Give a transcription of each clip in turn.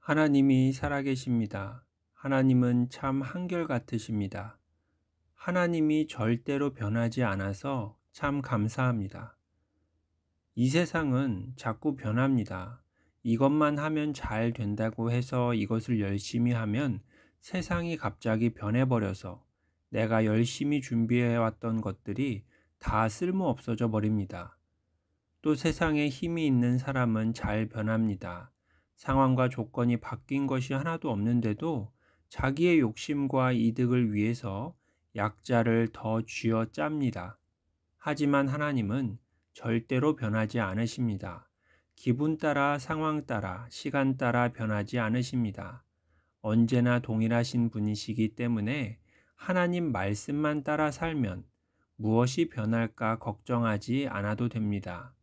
하나님이 살아계십니다. 하나님은 참 한결같으십니다. 하나님이 절대로 변하지 않아서 참 감사합니다. 이 세상은 자꾸 변합니다. 이것만 하면 잘 된다고 해서 이것을 열심히 하면 세상이 갑자기 변해버려서 내가 열심히 준비해왔던 것들이 다 쓸모 없어져 버립니다. 또 세상에 힘이 있는 사람은 잘 변합니다. 상황과 조건이 바뀐 것이 하나도 없는데도 자기의 욕심과 이득을 위해서 약자를 더 쥐어 짭니다. 하지만 하나님은 절대로 변하지 않으십니다. 기분 따라 상황 따라 시간 따라 변하지 않으십니다. 언제나 동일하신 분이시기 때문에 하나님 말씀만 따라 살면 무엇이 변할까 걱정하지 않아도 됩니다.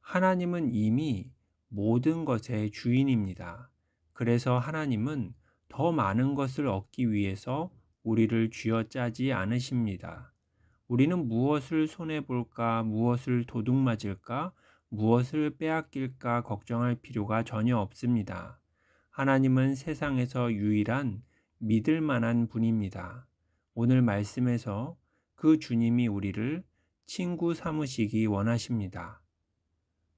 하나님은 이미 모든 것의 주인입니다. 그래서 하나님은 더 많은 것을 얻기 위해서 우리를 쥐어짜지 않으십니다. 우리는 무엇을 손해볼까, 무엇을 도둑맞을까, 무엇을 빼앗길까 걱정할 필요가 전혀 없습니다. 하나님은 세상에서 유일한 믿을 만한 분입니다. 오늘 말씀에서 그 주님이 우리를 친구 삼으시기 원하십니다.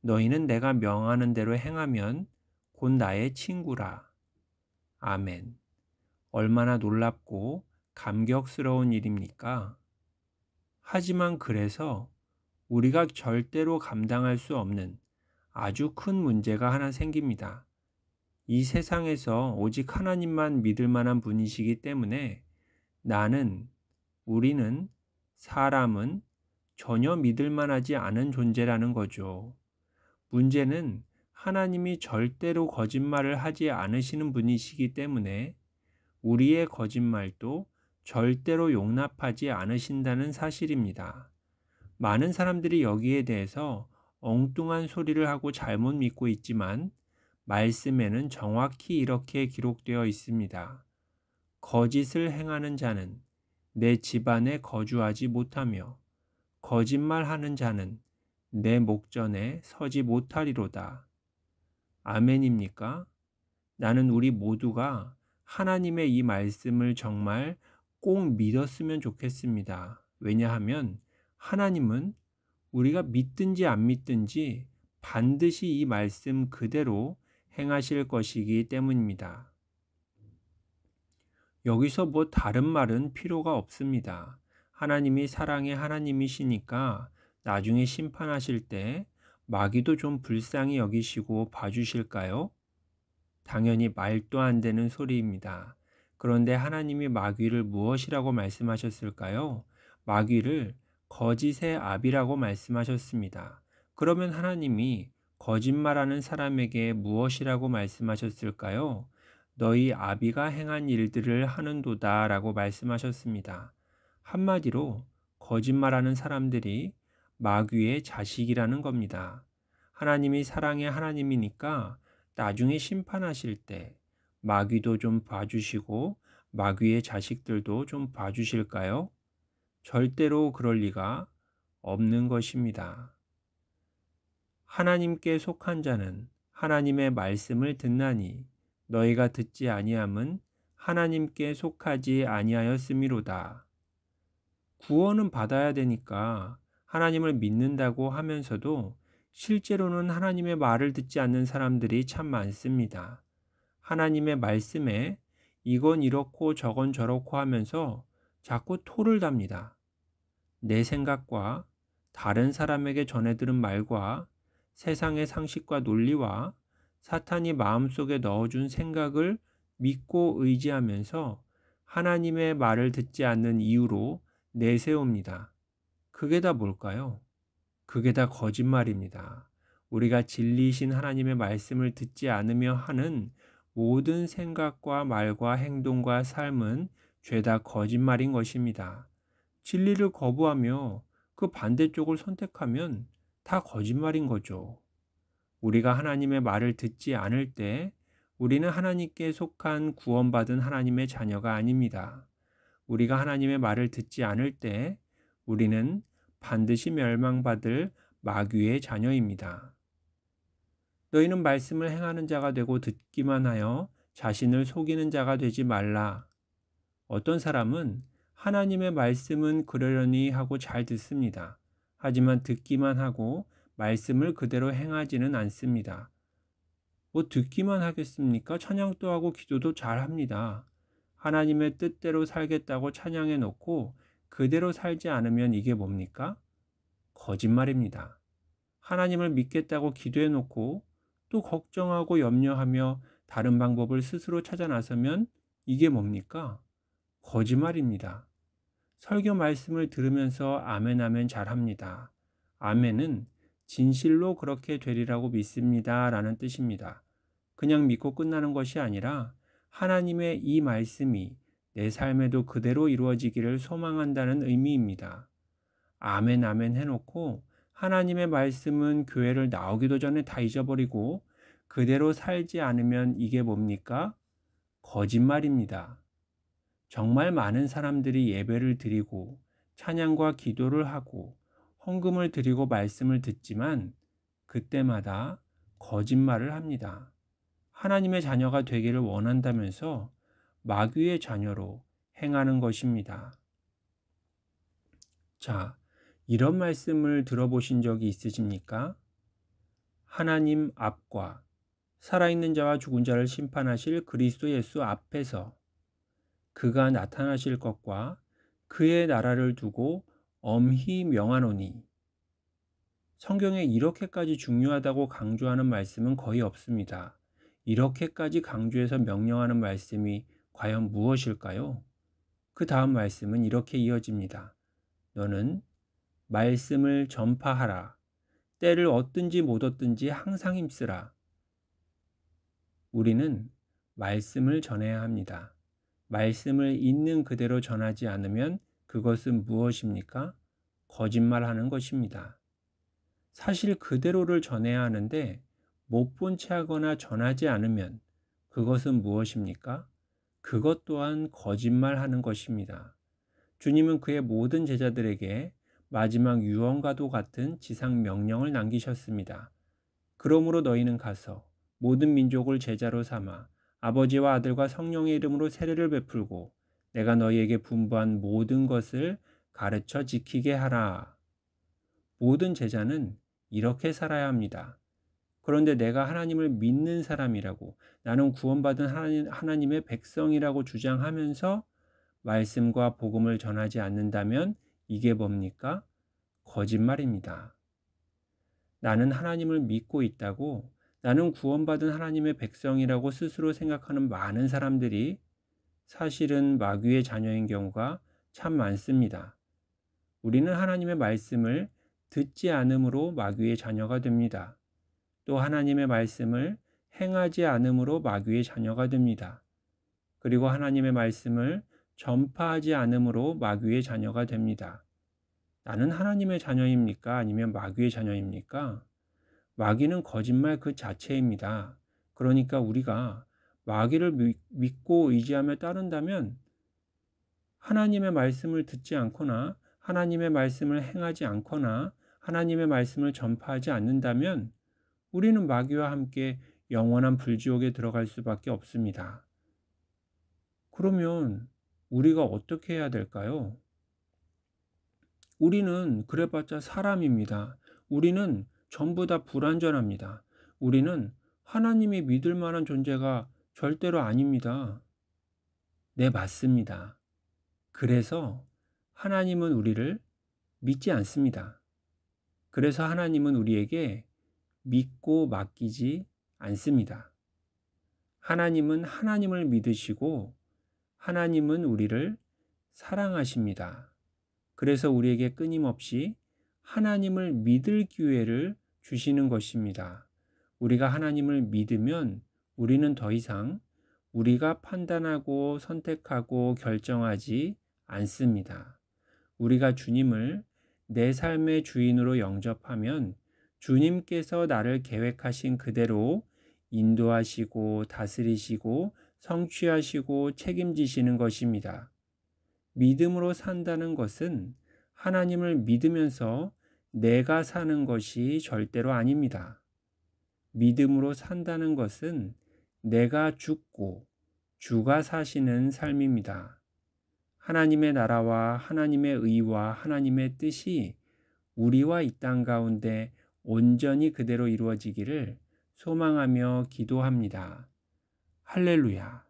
너희는 내가 명하는 대로 행하면 곧 나의 친구라. 아멘. 얼마나 놀랍고 감격스러운 일입니까? 하지만 그래서 우리가 절대로 감당할 수 없는 아주 큰 문제가 하나 생깁니다. 이 세상에서 오직 하나님만 믿을 만한 분이시기 때문에 우리는, 사람은 전혀 믿을 만하지 않은 존재라는 거죠. 문제는 하나님이 절대로 거짓말을 하지 않으시는 분이시기 때문에 우리의 거짓말도 절대로 용납하지 않으신다는 사실입니다. 많은 사람들이 여기에 대해서 엉뚱한 소리를 하고 잘못 믿고 있지만 말씀에는 정확히 이렇게 기록되어 있습니다. 거짓을 행하는 자는 내 집안에 거주하지 못하며 거짓말하는 자는 내 목전에 서지 못하리로다. 아멘입니까? 나는 우리 모두가 하나님의 이 말씀을 정말 꼭 믿었으면 좋겠습니다. 왜냐하면 하나님은 우리가 믿든지 안 믿든지 반드시 이 말씀 그대로 행하실 것이기 때문입니다. 여기서 뭐 다른 말은 필요가 없습니다. 하나님이 사랑의 하나님이시니까 나중에 심판하실 때 마귀도 좀 불쌍히 여기시고 봐주실까요? 당연히 말도 안 되는 소리입니다. 그런데 하나님이 마귀를 무엇이라고 말씀하셨을까요? 마귀를 거짓의 아비라고 말씀하셨습니다. 그러면 하나님이 거짓말하는 사람에게 무엇이라고 말씀하셨을까요? 너희 아비가 행한 일들을 하는도다 라고 말씀하셨습니다. 한마디로 거짓말하는 사람들이 마귀의 자식이라는 겁니다. 하나님이 사랑의 하나님이니까 나중에 심판하실 때 마귀도 좀 봐주시고 마귀의 자식들도 좀 봐주실까요? 절대로 그럴 리가 없는 것입니다. 하나님께 속한 자는 하나님의 말씀을 듣나니 너희가 듣지 아니함은 하나님께 속하지 아니하였음이로다. 구원은 받아야 되니까 하나님을 믿는다고 하면서도 실제로는 하나님의 말을 듣지 않는 사람들이 참 많습니다. 하나님의 말씀에 이건 이렇고 저건 저렇고 하면서 자꾸 토를 답니다. 내 생각과 다른 사람에게 전해 들은 말과 세상의 상식과 논리와 사탄이 마음속에 넣어준 생각을 믿고 의지하면서 하나님의 말을 듣지 않는 이유로 내세웁니다. 그게 다 뭘까요? 그게 다 거짓말입니다. 우리가 진리이신 하나님의 말씀을 듣지 않으며 하는 모든 생각과 말과 행동과 삶은 죄다 거짓말인 것입니다. 진리를 거부하며 그 반대쪽을 선택하면 다 거짓말인 거죠. 우리가 하나님의 말을 듣지 않을 때 우리는 하나님께 속한 구원받은 하나님의 자녀가 아닙니다. 우리가 하나님의 말을 듣지 않을 때 우리는 반드시 멸망받을 마귀의 자녀입니다. 너희는 말씀을 행하는 자가 되고 듣기만 하여 자신을 속이는 자가 되지 말라. 어떤 사람은 하나님의 말씀은 그러려니 하고 잘 듣습니다. 하지만 듣기만 하고 말씀을 그대로 행하지는 않습니다. 뭐 듣기만 하겠습니까? 찬양도 하고 기도도 잘 합니다. 하나님의 뜻대로 살겠다고 찬양해 놓고 그대로 살지 않으면 이게 뭡니까? 거짓말입니다. 하나님을 믿겠다고 기도해 놓고 또 걱정하고 염려하며 다른 방법을 스스로 찾아 나서면 이게 뭡니까? 거짓말입니다. 설교 말씀을 들으면서 아멘 아멘 잘합니다. 아멘은 진실로 그렇게 되리라고 믿습니다 라는 뜻입니다. 그냥 믿고 끝나는 것이 아니라 하나님의 이 말씀이 내 삶에도 그대로 이루어지기를 소망한다는 의미입니다. 아멘 아멘 해놓고 하나님의 말씀은 교회를 나오기도 전에 다 잊어버리고 그대로 살지 않으면 이게 뭡니까? 거짓말입니다. 정말 많은 사람들이 예배를 드리고 찬양과 기도를 하고 헌금을 드리고 말씀을 듣지만 그때마다 거짓말을 합니다. 하나님의 자녀가 되기를 원한다면서 마귀의 자녀로 행하는 것입니다. 자, 이런 말씀을 들어보신 적이 있으십니까? 하나님 앞과 살아있는 자와 죽은 자를 심판하실 그리스도 예수 앞에서 그가 나타나실 것과 그의 나라를 두고 엄히 명하노니. 성경에 이렇게까지 중요하다고 강조하는 말씀은 거의 없습니다. 이렇게까지 강조해서 명령하는 말씀이 과연 무엇일까요? 그 다음 말씀은 이렇게 이어집니다. 너는 말씀을 전파하라. 때를 얻든지 못 얻든지 항상 힘쓰라. 우리는 말씀을 전해야 합니다. 말씀을 있는 그대로 전하지 않으면 그것은 무엇입니까? 거짓말하는 것입니다. 사실 그대로를 전해야 하는데 못 본 채 하거나 전하지 않으면 그것은 무엇입니까? 그것 또한 거짓말하는 것입니다. 주님은 그의 모든 제자들에게 마지막 유언과도 같은 지상 명령을 남기셨습니다. 그러므로 너희는 가서 모든 민족을 제자로 삼아 아버지와 아들과 성령의 이름으로 세례를 베풀고 내가 너희에게 분부한 모든 것을 가르쳐 지키게 하라. 모든 제자는 이렇게 살아야 합니다. 그런데 내가 하나님을 믿는 사람이라고, 나는 구원받은 하나님의 백성이라고 주장하면서 말씀과 복음을 전하지 않는다면 이게 뭡니까? 거짓말입니다. 나는 하나님을 믿고 있다고, 나는 구원받은 하나님의 백성이라고 스스로 생각하는 많은 사람들이 사실은 마귀의 자녀인 경우가 참 많습니다. 우리는 하나님의 말씀을 듣지 않음으로 마귀의 자녀가 됩니다. 또 하나님의 말씀을 행하지 않음으로 마귀의 자녀가 됩니다. 그리고 하나님의 말씀을 전파하지 않음으로 마귀의 자녀가 됩니다. 나는 하나님의 자녀입니까? 아니면 마귀의 자녀입니까? 마귀는 거짓말 그 자체입니다. 그러니까 우리가 마귀를 믿고 의지하며 따른다면 하나님의 말씀을 듣지 않거나 하나님의 말씀을 행하지 않거나 하나님의 말씀을 전파하지 않는다면 우리는 마귀와 함께 영원한 불지옥에 들어갈 수밖에 없습니다. 그러면 우리가 어떻게 해야 될까요? 우리는 그래봤자 사람입니다. 우리는 전부 다 불완전합니다. 우리는 하나님이 믿을 만한 존재가 절대로 아닙니다. 네, 맞습니다. 그래서 하나님은 우리를 믿지 않습니다. 그래서 하나님은 우리에게 믿고 맡기지 않습니다. 하나님은 하나님을 믿으시고 하나님은 우리를 사랑하십니다. 그래서 우리에게 끊임없이 하나님을 믿을 기회를 주시는 것입니다. 우리가 하나님을 믿으면 우리는 더 이상 우리가 판단하고 선택하고 결정하지 않습니다. 우리가 주님을 내 삶의 주인으로 영접하면 주님께서 나를 계획하신 그대로 인도하시고 다스리시고 성취하시고 책임지시는 것입니다. 믿음으로 산다는 것은 하나님을 믿으면서 내가 사는 것이 절대로 아닙니다. 믿음으로 산다는 것은 내가 죽고 주가 사시는 삶입니다. 하나님의 나라와 하나님의 의와 하나님의 뜻이 우리와 이 땅 가운데 온전히 그대로 이루어지기를 소망하며 기도합니다. 할렐루야.